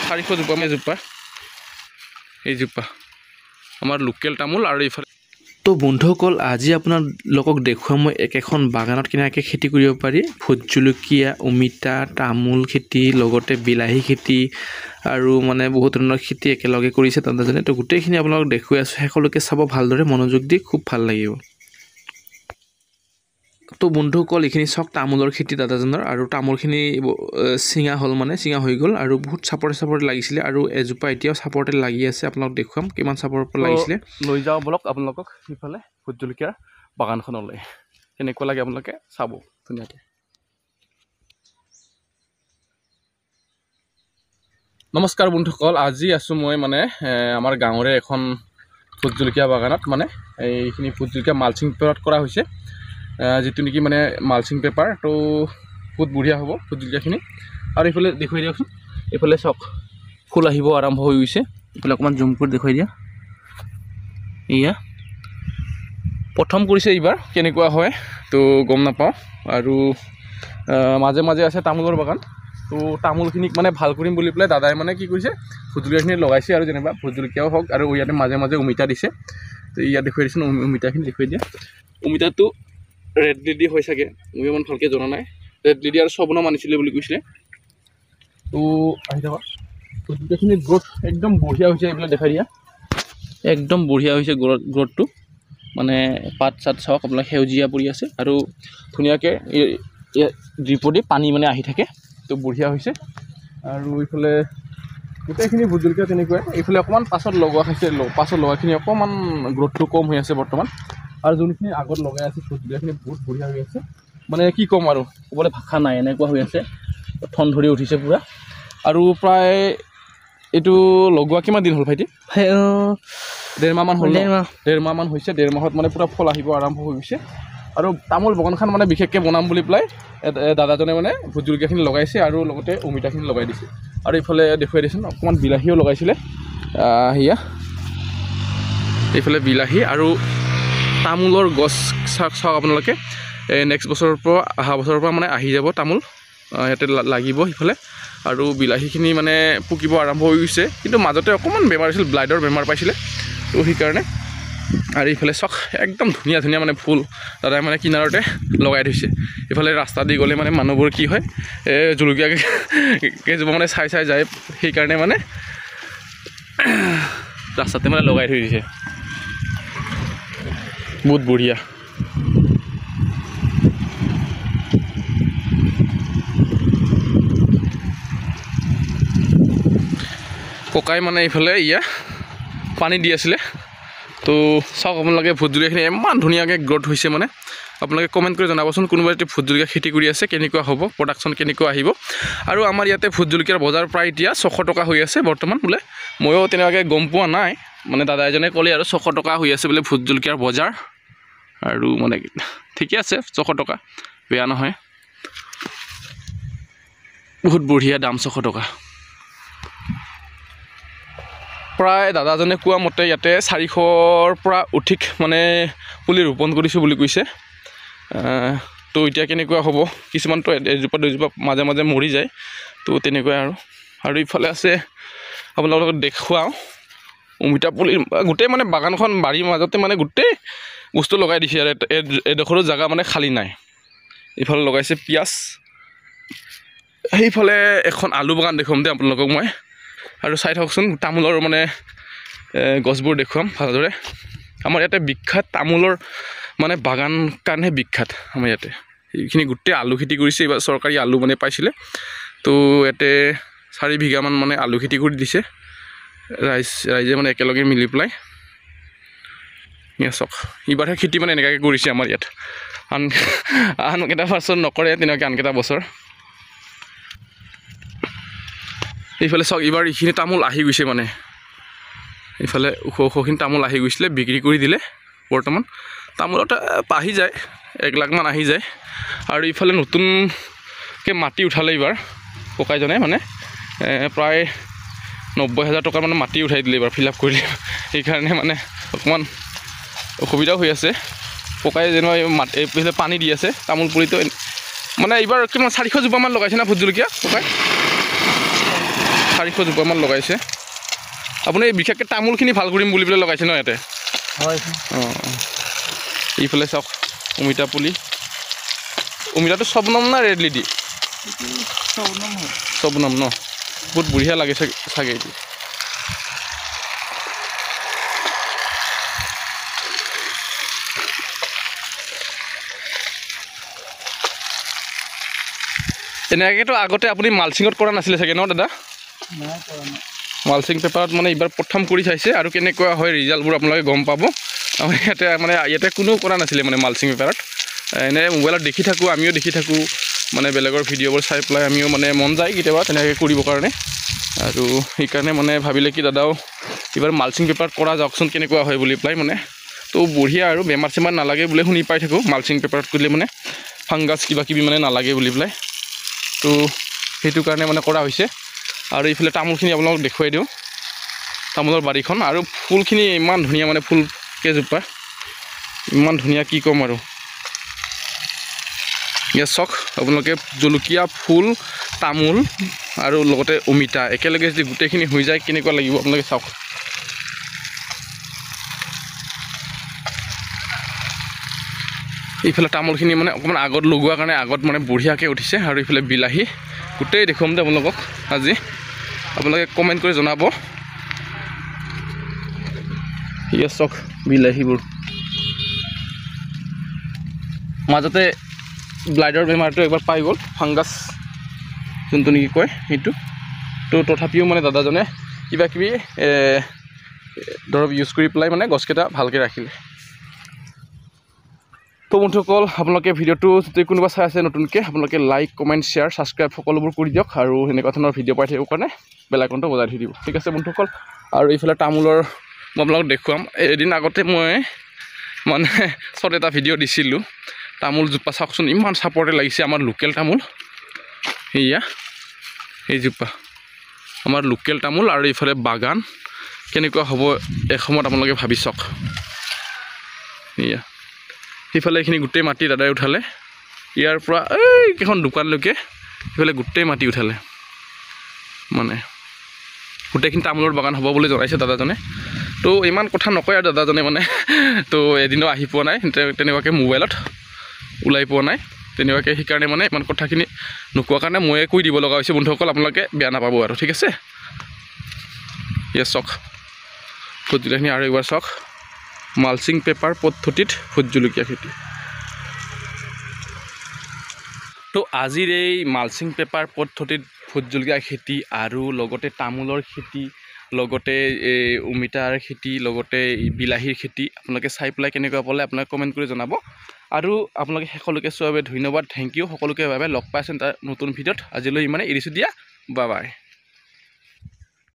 400 জোপা এজোপা এইজোপা আমাৰ লোকেল তামোল আৰু এইফালে তো বন্ধুসকল আজি আপোনালোকক দেখুৱাম মই একেখন বাগানত কেনেকৈ খেতি কৰিব পাৰি ভোট জলকীয়া অমিতা তামোল খেতি লগতে বিলাহী খেতি আৰু মানে বহুত ধৰণৰ খেতি একেলগে কৰিছে দাদাজনে তো গোটেইখিনি আপোনালোকক দেখুৱাই আছোঁ শেষলৈকে চাব ভালদৰে মনোযোগ দি খুব ভাল লাগিব তো বন্ধুসকল এইখিনি চাওক তামোলৰ খেতি দাদাজনৰ আৰু তামোলখিনি চিঙা হ'ল মানে চিঙা হৈ গ'ল আৰু বহুত চাপৰতে লাগিছিলে আৰু এজোপা এতিয়াও চাপৰতে লাগি আছে আপোনালোক দেখুৱাম কিমান চাপৰৰ পৰা লাগিছিলে লৈ যাওঁ বলক আপোনালোকক সিফালে ভোট জলকীয়াৰ বাগানখনলৈ কেনেকুৱা লাগে আপোনালোকে চাব ধুনীয়াকৈ নমস্কাৰ বন্ধুসকল আজি আছোঁ মই মানে আমাৰ গাঁৱৰে এখন ভোট জলকীয়া বাগানত মানে এইখিনি ভোট জলকীয়া মালচিং পেপাৰত কৰা হৈছে যেটো নেকি মানে মালচিং পেপাৰ তো বহুত বঢ়িয়া হ'ব ভোট জলকীয়াখিনি আৰু এইফালে দেখুৱাই দিয়কচোন এইফালে চাওক ফুল আহিব আৰম্ভ হৈ গৈছে এইফালে অকণমান জুম কৰি দেখুৱাই দিয়া এয়া প্ৰথম কৰিছে এইবাৰ কেনেকুৱা হয় তো গম নাপাওঁ আৰু মাজে মাজে আছে তামোলৰ বাগান তো তামোলখিনিক মানে ভাল কৰিম বুলি পেলাই দাদাই মানে কি কৰিছে ভোট জলকীয়াখিনি লগাইছে আৰু যেনিবা ভোট জলকীয়াও হওক আৰু ইয়াতে মাজে মাজে অমিতা দিছে তো ইয়াত দেখুৱাই দিছোঁ অমিতাখিনি দেখুৱাই দিয়া অমিতাটো ৰেড লিডি হৈ চাগে মই ইমান ভালকৈ জনা নাই ৰেড লিডি আৰু ছবনাম আনিছিলে বুলি কৈছিলে তো আহি থকা ভোট জলকীয়াখিনি গ্ৰোথ একদম বঢ়িয়া হৈছে এইবিলাক দেখাই দিয়া একদম বঢ়িয়া হৈছে গ্ৰোথটো মানে পাত চাত চাওক আপোনালোক সেউজীয়া পৰি আছে আৰু ধুনীয়াকৈ ড্ৰিপদি পানী মানে আহি থাকে তো বঢ়িয়া হৈছে আৰু এইফালে গোটেইখিনি ভোট জলকীয়া তেনেকুৱাই এইফালে অকণমান পাছত লগোৱা খাইছে পাছত লগাখিনি অকণমান গ্ৰোথটো কম হৈ আছে বৰ্তমান আৰু যোনখিনি আগত লগাই আছে ভোট জলকীয়াখিনি বহুত বঢ়িয়া হৈ আছে মানে কি ক'ম আৰু ক'বলৈ ভাষা নাই এনেকুৱা হৈ আছে ঠন ধৰি উঠিছে পূৰা আৰু প্ৰায় এইটো লগোৱা কিমান দিন হ'ল ভাইটি ডেৰমাহমান হ'ল ডেৰমাহমান হৈছে ডেৰমাহত মানে পূৰা ফল আহিব আৰম্ভ হৈ গৈছে আৰু তামোল বাগানখন মানে বিশেষকৈ বনাম বুলি পেলাই দাদাজনে মানে ভোট জলকীয়াখিনি লগাইছে আৰু লগতে অমিতাখিনি লগাই দিছে আৰু এইফালে দেখুৱাই দিছোঁ অকণমান বিলাহীও লগাইছিলে সেয়া এইফালে বিলাহী আৰু তামোলৰ গছ চাওক আপোনালোকে নেক্সট বছৰৰ পৰা অহা বছৰৰ পৰা মানে আহি যাব তামোল ইয়াতে লাগিব সিফালে আৰু বিলাহীখিনি মানে পকিব আৰম্ভ হৈ গৈছে কিন্তু মাজতে অকণমান বেমাৰ হৈছিল ব্লাইডৰ বেমাৰ পাইছিলে তো সেইকাৰণে আৰু এইফালে চাওক একদম ধুনীয়া ধুনীয়া মানে ফুল দাদাই মানে কিনাৰতে লগাই থৈছে এইফালে ৰাস্তা দি গ'লে মানে মানুহবোৰ কি হয় জলকীয়া কেইজোপা মানে চাই যায় সেইকাৰণে মানে ৰাস্তাতে মানে লগাই থৈ দিছে বহুত বঢ়িয়া ককাই মানে এইফালে পানী দি আছিলে তো চাওক আপোনালোকে ভোট জলকীয়াখিনি ইমান ধুনীয়াকৈ গ্ৰোথ হৈছে মানে আপোনালোকে কমেণ্ট কৰি জনাবচোন কোনোবাই যদি ভোট জলকীয়া খেতি কৰি আছে কেনেকুৱা হ'ব প্ৰডাকশ্যন কেনেকুৱা আহিব আৰু আমাৰ ইয়াতে ভোট জলকীয়াৰ বজাৰ প্ৰায় এতিয়া 600 টকা হৈ আছে বৰ্তমান বোলে ময়ো তেনেকুৱাকৈ গম পোৱা নাই মানে দাদা এজনে ক'লে আৰু 600 টকা হৈ আছে বোলে ভোট জলকীয়াৰ বজাৰ আৰু মানে ঠিকে আছে 600 টকা বেয়া নহয় বহুত বঢ়িয়া দাম 600 টকা প্ৰায় দাদাজনে কোৱা মতে ইয়াতে 400ৰ পৰা অধিক মানে পুলি ৰোপণ কৰিছোঁ বুলি কৈছে তো এতিয়া কেনেকুৱা হ'ব কিছুমানতো এজোপা দুজোপা মাজে মাজে মৰি যায় তো তেনেকুৱাই আৰু ইফালে আছে আপোনালোকক দেখুৱাওঁ অমিতা পুলি গোটেই মানে বাগানখন বাৰীৰ মাজতে মানে গোটেই বস্তু লগাই দিছে আৰু এডোখৰো জেগা মানে খালী নাই এইফালে লগাইছে পিঁয়াজ সেইফালে এখন আলু বাগান দেখুৱাম দেই আপোনালোকক মই আৰু চাই থাককচোন তামোলৰ মানে গছবোৰ দেখুৱাম ভালদৰে আমাৰ ইয়াতে বিখ্যাত তামোলৰ মানে বাগান কাৰণে বিখ্যাত আমাৰ ইয়াতে এইখিনি গোটেই আলু খেতি কৰিছে এইবাৰ চৰকাৰী আলু মানে পাইছিলে তো ইয়াতে 4 বিঘামান মানে আলু খেতি কৰি দিছে ৰাইজে মানে একেলগে মিলি পেলাই চাওক এইবাৰহে খেতি মানে এনেকুৱাকৈ কৰিছে আমাৰ ইয়াত আনকেইটা বছৰ নকৰে তেনেকুৱাকৈ আনকেইটা বছৰ এইফালে চাওক এইবাৰ এইখিনি তামোল আহি গৈছে মানে এইফালে ওখখিনি তামোল আহি গৈছিলে বিক্ৰী কৰি দিলে বৰ্তমান তামোলত আহি যায় 1 লাখ মান আহি যায় আৰু এইফালে নতুনকৈ মাটি উঠালে এইবাৰ ককাইজনে মানে প্ৰায় 90,000 টকাৰ মানে মাটি উঠাই দিলে এইবাৰ ফিল আপ কৰিলে সেইকাৰণে মানে অকণমান অসুবিধাও হৈ আছে ককাই যেনিবা পানী দি আছে তামোল পুলিটো মানে এইবাৰ কিমান 400 জোপামান লগাইছে না ভোট জলকীয়া ককাই 400 জোপামান লগাইছে আপুনি বিশেষকৈ তামোলখিনি ভাল কৰিম বুলি পেলাই লগাইছে ন ইয়াতে হয় এইফালে চাওক অমিতা পুলি অমিতাটো শবনম না ৰেড লিডি শবনম ন বহুত বঢ়িয়া লাগে চাগে এইটো এনেকৈতো আগতে আপুনি মালচিঙত কৰা নাছিলে চাগে ন দাদা মালচিং পেপাৰত মানে এইবাৰ প্ৰথম কৰি চাইছে আৰু কেনেকুৱা হয় ৰিজাল্টবোৰ আপোনালোকে গম পাব আমাৰ ইয়াতে কোনো কৰা নাছিলে মানে মালচিং পেপাৰত এনে মোবাইলত দেখি থাকোঁ আমিও দেখি থাকোঁ মানে বেলেগৰ ভিডিঅ'বোৰ চাই পেলাই আমিও মানে মন যায় কেতিয়াবা তেনেকৈ কৰিবৰ কাৰণে আৰু সেইকাৰণে মানে ভাবিলে কি দাদাও এইবাৰ মালচিং পেপাৰত কৰা যাওকচোন কেনেকুৱা হয় বুলি পেলাই মানে তো বঢ়িয়া আৰু বেমাৰ চেমাৰ নালাগে বুলি শুনি পাই থাকোঁ মালচিং পেপাৰত কৰিলে মানে ফাংগাছ কিবা কিবি মানে নালাগে বুলি পেলাই তো সেইটো কাৰণে মানে কৰা হৈছে আৰু এইফালে তামোলখিনি আপোনালোকক দেখুৱাই দিওঁ তামোলৰ বাৰীখন আৰু ফুলখিনি ইমান ধুনীয়া মানে ফুল কেইজোপা ইমান ধুনীয়া কি ক'ম আৰু ইয়াত চাওক আপোনালোকে জলকীয়া ফুল তামোল আৰু লগতে অমিতা একেলগে যদি গোটেইখিনি হৈ যায় কেনেকুৱা লাগিব আপোনালোকে চাওক এইফালে তামোলখিনি মানে অকণমান আগত লগোৱাৰ কাৰণে আগত মানে বঢ়িয়াকৈ উঠিছে আৰু এইফালে বিলাহী গোটেই দেখুৱাম দে আপোনালোকক আজি আপোনালোকে কমেণ্ট কৰি জনাব ইয়াত চাওক বিলাহীবোৰ মাজতে ব্লাইডৰ বেমাৰটো একবাৰ পাই গ'ল ফাংগাছ যোনটো নেকি কয় সেইটো তো তথাপিও মানে দাদাজনে কিবা কিবি দৰৱ ইউজ কৰি পেলাই মানে গছকেইটা ভালকৈ ৰাখিলে তো বন্ধুসকল আপোনালোকে ভিডিঅ'টো যদি কোনোবা চাই আছে নতুনকৈ আপোনালোকে লাইক কমেণ্ট শ্বেয়াৰ ছাবস্ক্ৰাইব সকলোবোৰ কৰি দিয়ক আৰু সেনেকুৱা ধৰণৰ ভিডিঅ' পাই থাকিবৰ কাৰণে বেল আইকনটো বজাই থৈ দিব ঠিক আছে বন্ধুসকল আৰু এইফালে তামোলৰ মই আপোনালোকক দেখুৱাম এদিন আগতে মই মানে চত এটা ভিডিঅ' দিছিলোঁ তামোল জোপা চাওকচোন ইমান চাপৰতে লাগিছে আমাৰ লোকেল তামোল সেয়া এইজোপা আমাৰ লোকেল তামোল আৰু এইফালে বাগান কেনেকুৱা হ'ব এসময়ত আপোনালোকে ভাবি চাওক এয়া সেইফালে এইখিনি গোটেই মাটি দাদাই উঠালে ইয়াৰ পৰা এইকেইখন দোকানলৈকে সেইফালে গোটেই মাটি উঠালে মানে গোটেইখিনি তামোলৰ বাগান হ'ব বুলি জনাইছে দাদাজনে তো ইমান কথা নকয় আৰু দাদাজনে মানে তো এদিনো আহি পোৱা নাই তেনেকুৱাকৈ মোবাইলত ওলাই পোৱা নাই তেনেকুৱাকৈ সেইকাৰণে মানে ইমান কথাখিনি নোকোৱাৰ কাৰণে ময়ে কৈ দিব লগা হৈছে বন্ধুসকল আপোনালোকে বেয়া নাপাব আৰু ঠিক আছে ইয়েছ চাওক ভোট জলকীয়াখিনি আৰু একবাৰ চাওক মালচিং পেপাৰ পদ্ধতিত ভোট জলকীয়া খেতি তো আজিৰ এই মালচিং পেপাৰ পদ্ধতিত ভোট জলকীয়া খেতি আৰু লগতে তামোলৰ খেতি লগতে এই অমিতাৰ খেতি লগতে বিলাহীৰ খেতি আপোনালোকে চাই পেলাই কেনেকুৱা পালে আপোনালোকে কমেণ্ট কৰি জনাব আৰু আপোনালোকে সকলোকে চোৱাৰ বাবে ধন্যবাদ থেংক ইউ সকলোকে বাবে লগ পাইছেন তাৰ নতুন ভিডিঅ'ত আজিলৈ ইমানে এৰিছোঁ দিয়া বাই বাই